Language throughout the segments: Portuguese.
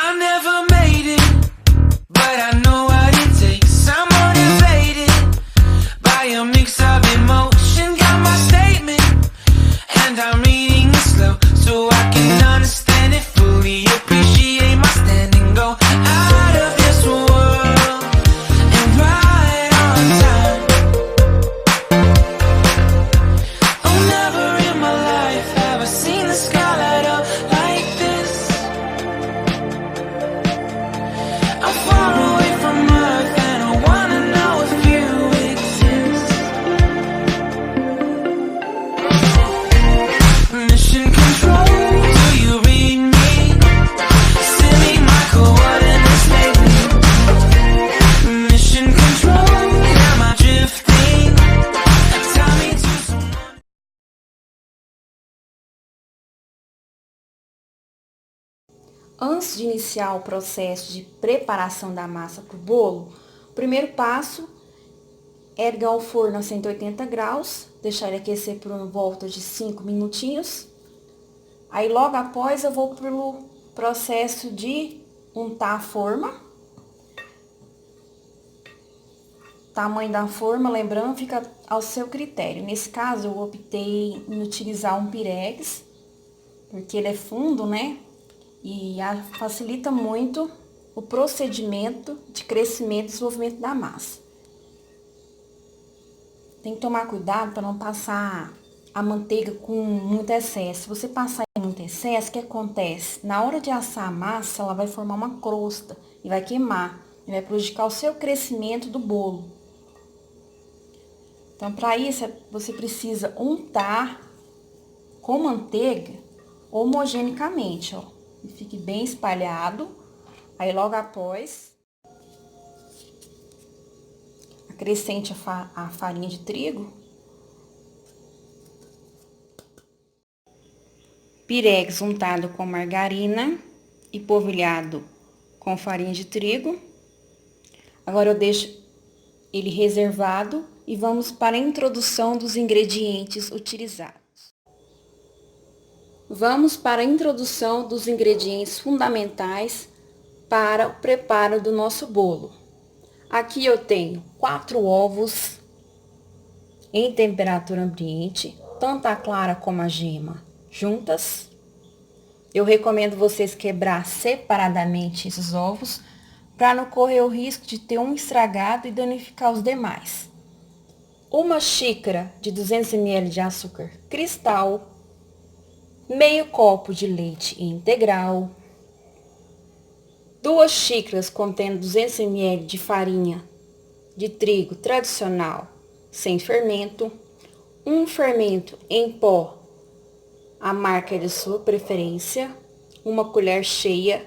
I never made it, but I know what it takes. I'm motivated by a mix of emotion. Got my statement, and I'm reading it slow so I can understand it fully. Appreciate my standing, go out of this world and right on time. Oh, never in my life have I seen the sky light up like this. I'm far away from Earth and I wanna know if you exist. Mission control, do you read me? Send me my coordinates lately. Mission control, am I drifting? Tell me to someone. Antes de iniciar o processo de preparação da massa para o bolo, o primeiro passo é ligar o forno a 180 graus, deixar ele aquecer por volta de 5 minutinhos. Aí logo após eu vou pelo processo de untar a forma. Tamanho da forma, lembrando, fica ao seu critério. Nesse caso eu optei em utilizar um pirex, porque ele é fundo, né? E facilita muito o procedimento de crescimento e desenvolvimento da massa. Tem que tomar cuidado para não passar a manteiga com muito excesso. Se você passar em muito excesso, o que acontece? Na hora de assar a massa, ela vai formar uma crosta e vai queimar. E vai prejudicar o seu crescimento do bolo. Então, para isso, você precisa untar com manteiga homogeneamente, ó. E fique bem espalhado. Aí, logo após, acrescente a farinha de trigo. Pirex untado com margarina e polvilhado com farinha de trigo. Agora, eu deixo ele reservado e vamos para a introdução dos ingredientes utilizados. Vamos para a introdução dos ingredientes fundamentais para o preparo do nosso bolo. Aqui eu tenho 4 ovos em temperatura ambiente, tanto a clara como a gema juntas. Eu recomendo vocês quebrar separadamente esses ovos para não correr o risco de ter um estragado e danificar os demais. Uma xícara de 200 ml de açúcar cristal, meio copo de leite integral, 2 xícaras contendo 200 ml de farinha de trigo tradicional sem fermento, um fermento em pó, a marca de sua preferência, uma colher cheia.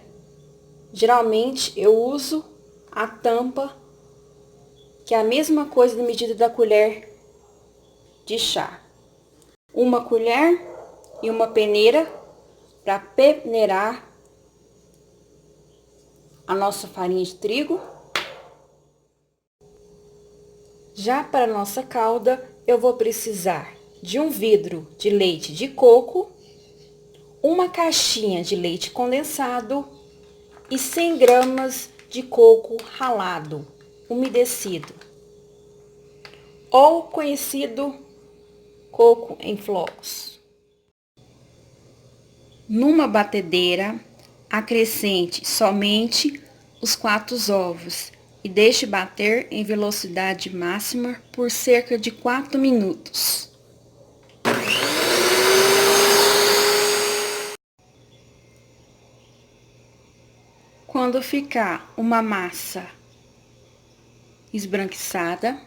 Geralmente eu uso a tampa, que é a mesma coisa da medida da colher de chá. Uma colher e uma peneira para peneirar a nossa farinha de trigo. Já para a nossa calda, eu vou precisar de um vidro de leite de coco, uma caixinha de leite condensado e 100 gramas de coco ralado, umedecido, ou conhecido coco em flocos. Numa batedeira, acrescente somente os 4 ovos e deixe bater em velocidade máxima por cerca de 4 minutos. Quando ficar uma massa esbranquiçada,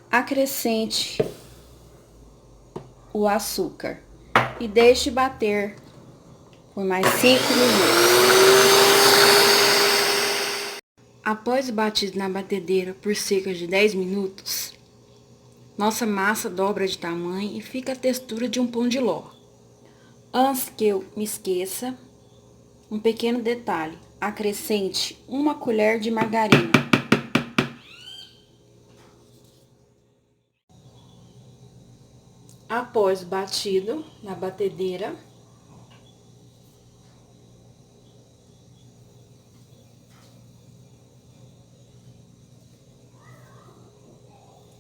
acrescente o açúcar e deixe bater por mais 5 minutos. Após batido na batedeira por cerca de 10 minutos, nossa massa dobra de tamanho e fica a textura de um pão de ló. Antes que eu me esqueça, um pequeno detalhe: acrescente 1 colher de margarina. Após batido na batedeira,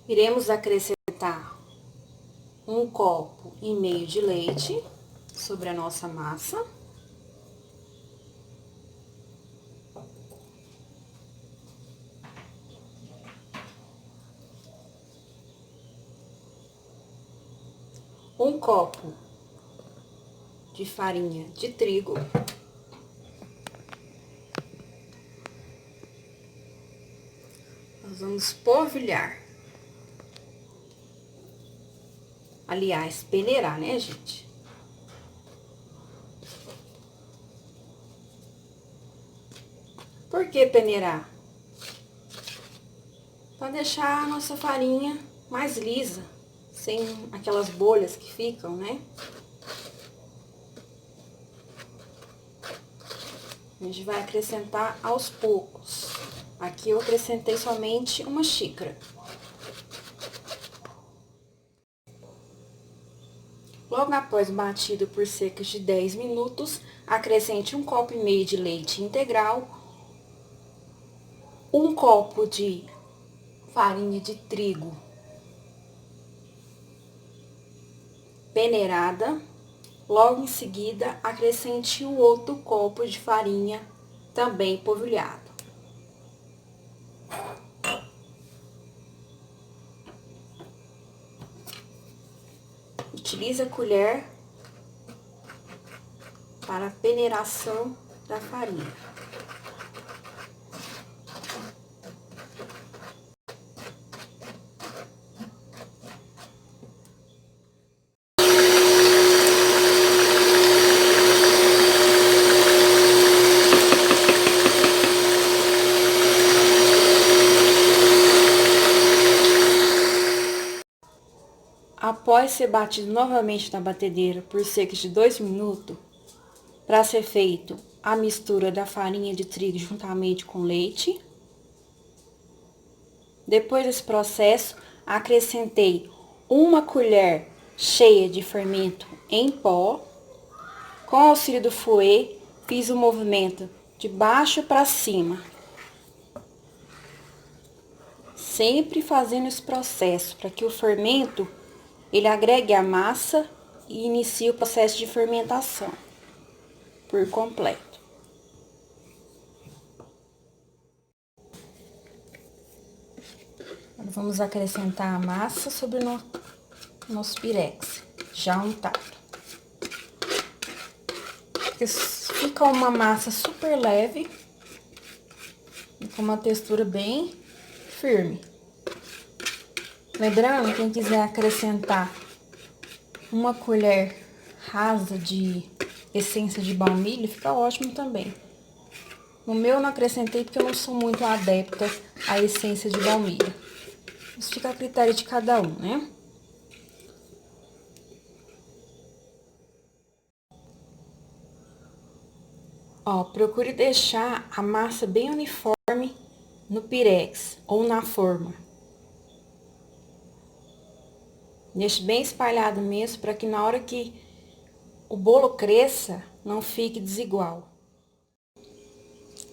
Iremos acrescentar 1,5 copo de leite sobre a nossa massa. Um copo de farinha de trigo. Nós vamos polvilhar. Aliás, peneirar, né, gente? Por que peneirar? Para deixar a nossa farinha mais lisa, sem aquelas bolhas que ficam, né? A gente vai acrescentar aos poucos. Aqui eu acrescentei somente 1 xícara. Logo após batido por cerca de 10 minutos, acrescente 1,5 copo de leite integral, 1 copo de farinha de trigo peneirada. Logo em seguida, acrescente o outro copo de farinha também polvilhado. Utilize a colher para a peneiração da farinha. Após ser batido novamente na batedeira por cerca de 2 minutos, para ser feito a mistura da farinha de trigo juntamente com leite. Depois desse processo, acrescentei 1 colher cheia de fermento em pó. Com o auxílio do fouet, fiz o movimento de baixo para cima. Sempre fazendo esse processo para que o fermento ele agregue a massa e inicie o processo de fermentação por completo. Agora vamos acrescentar a massa sobre o nosso pirex, já untado. Fica uma massa super leve e com uma textura bem firme. Lembrando, quem quiser acrescentar 1 colher rasa de essência de baunilha, fica ótimo também. No meu eu não acrescentei porque eu não sou muito adepta à essência de baunilha. Isso fica a critério de cada um, né? Ó, procure deixar a massa bem uniforme no pirex ou na forma. Deixe bem espalhado mesmo, para que na hora que o bolo cresça, não fique desigual.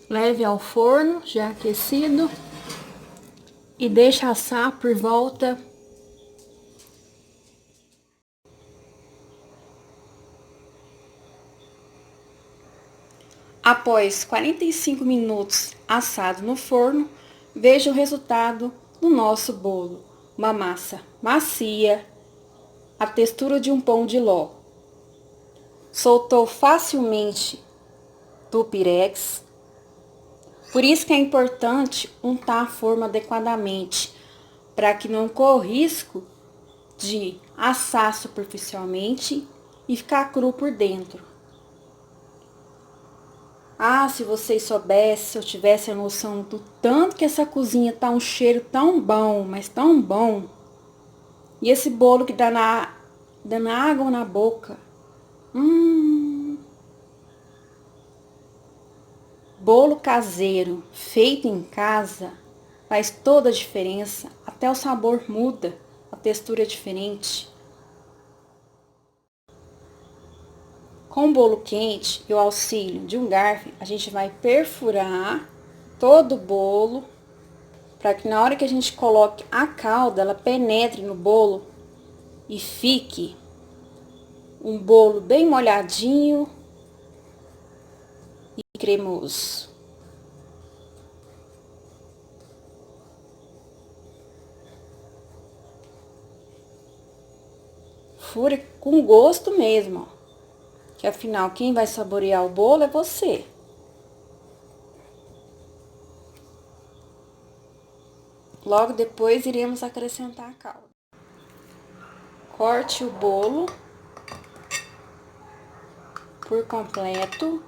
Leve ao forno, já aquecido, e deixe assar por volta após 45 minutos assado no forno. Veja o resultado do nosso bolo. Uma massa macia, a textura de um pão de ló. Soltou facilmente do pirex. Por isso que é importante untar a forma adequadamente, para que não corra risco de assar superficialmente e ficar cru por dentro. Ah, se vocês soubessem, se eu tivesse a noção do tanto que essa cozinha tá um cheiro tão bom, mas tão bom. E esse bolo que dá dando água na boca. Bolo caseiro, feito em casa, faz toda a diferença. Até o sabor muda, a textura é diferente. Com o bolo quente e o auxílio de um garfo, a gente vai perfurar todo o bolo para que na hora que a gente coloque a calda, ela penetre no bolo e fique um bolo bem molhadinho e cremoso. Fure com gosto mesmo, ó. Que afinal, quem vai saborear o bolo é você. Logo depois, iremos acrescentar a calda. Corte o bolo por completo,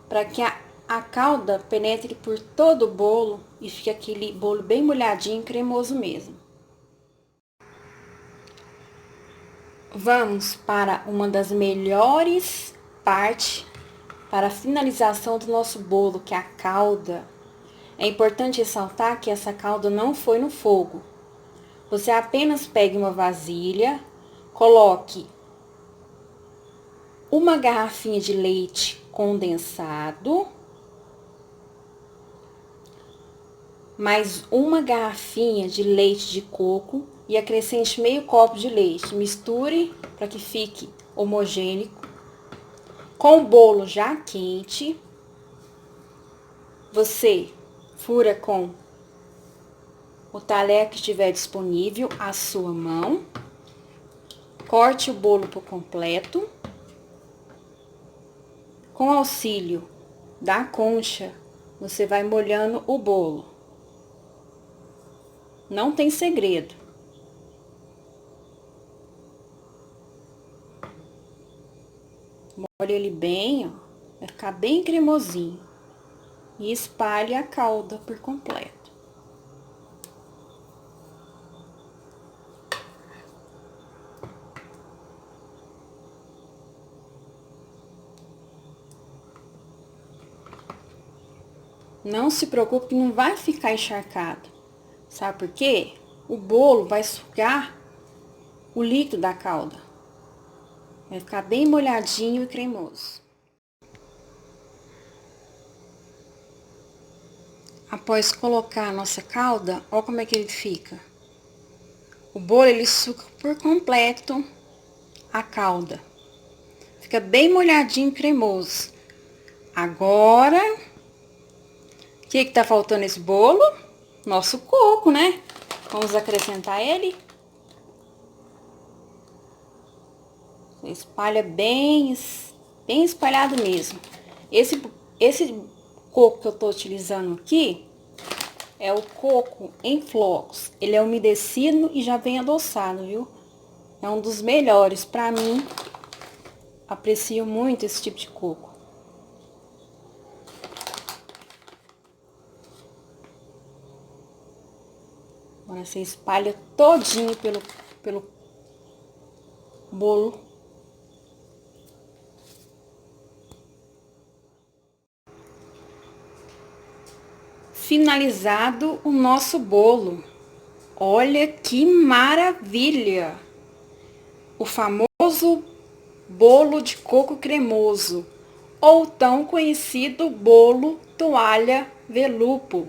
para que a calda penetre por todo o bolo e fique aquele bolo bem molhadinho e cremoso mesmo. Vamos para uma das melhores partes para a finalização do nosso bolo, que é a calda. É importante ressaltar que essa calda não foi no fogo. Você apenas pegue uma vasilha, coloque uma garrafinha de leite condensado, mais uma garrafinha de leite de coco e acrescente meio copo de leite. Misture para que fique homogêneo. Com o bolo já quente, você fura com o talher que estiver disponível à sua mão. Corte o bolo por completo. Com auxílio da concha, você vai molhando o bolo. Não tem segredo. Molhe ele bem, ó, vai ficar bem cremosinho. E espalhe a calda por completo. Não se preocupe que não vai ficar encharcado. Sabe por quê? O bolo vai sugar o líquido da calda. Vai ficar bem molhadinho e cremoso. Após colocar a nossa calda, olha como é que ele fica. O bolo, ele suga por completo a calda. Fica bem molhadinho e cremoso. Agora, o que tá faltando nesse bolo? Nosso coco, né? Vamos acrescentar ele. Você espalha bem espalhado mesmo. Esse coco que eu tô utilizando aqui é o coco em flocos. Ele é umedecido e já vem adoçado, viu? É um dos melhores pra mim. Aprecio muito esse tipo de coco. Agora você espalha todinho pelo bolo. Finalizado o nosso bolo. Olha que maravilha! O famoso bolo de coco cremoso, ou tão conhecido bolo toalha velupo.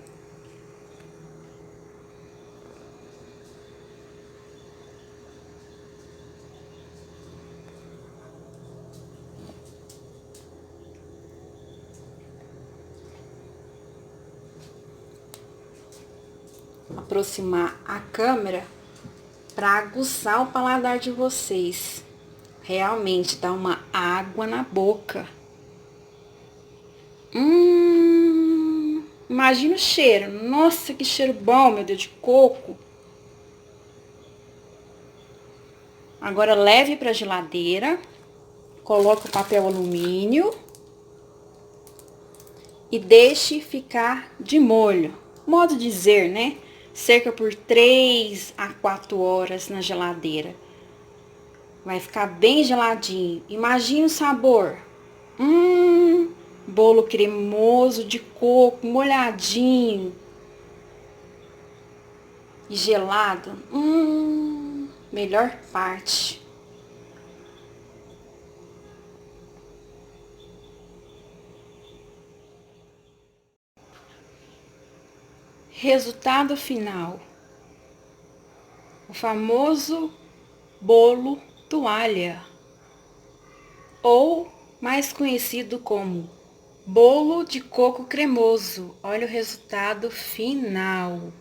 Aproximar a câmera para aguçar o paladar de vocês. Realmente dá uma água na boca. Imagina o cheiro. Nossa, que cheiro bom, meu Deus, de coco. Agora leve para a geladeira. Coloque o papel alumínio. E deixe ficar de molho. Modo de dizer, né? Cerca por 3 a 4 horas na geladeira. Vai ficar bem geladinho. Imagine o sabor. Bolo cremoso de coco, molhadinho. E gelado. Melhor parte. Resultado final. O famoso bolo toalha, ou mais conhecido como bolo de coco cremoso. Olha o resultado final.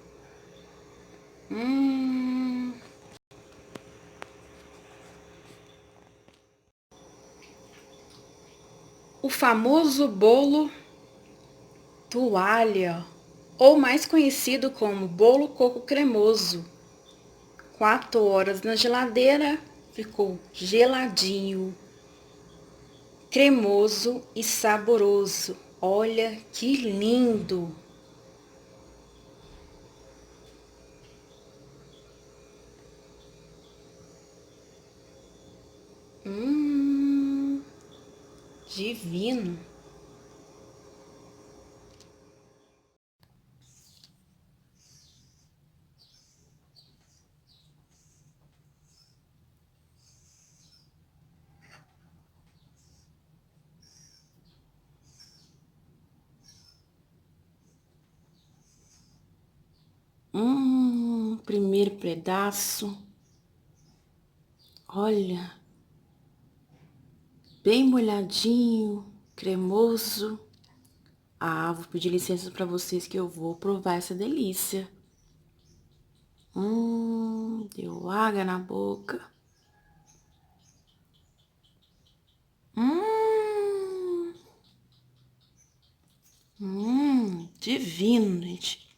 O famoso bolo toalha, ou mais conhecido como bolo coco cremoso. 4 horas na geladeira, ficou geladinho, cremoso e saboroso. Olha que lindo! Divino! Primeiro pedaço. Olha, bem molhadinho, cremoso. Ah, vou pedir licença para vocês que eu vou provar essa delícia. Deu água na boca. Divino, gente.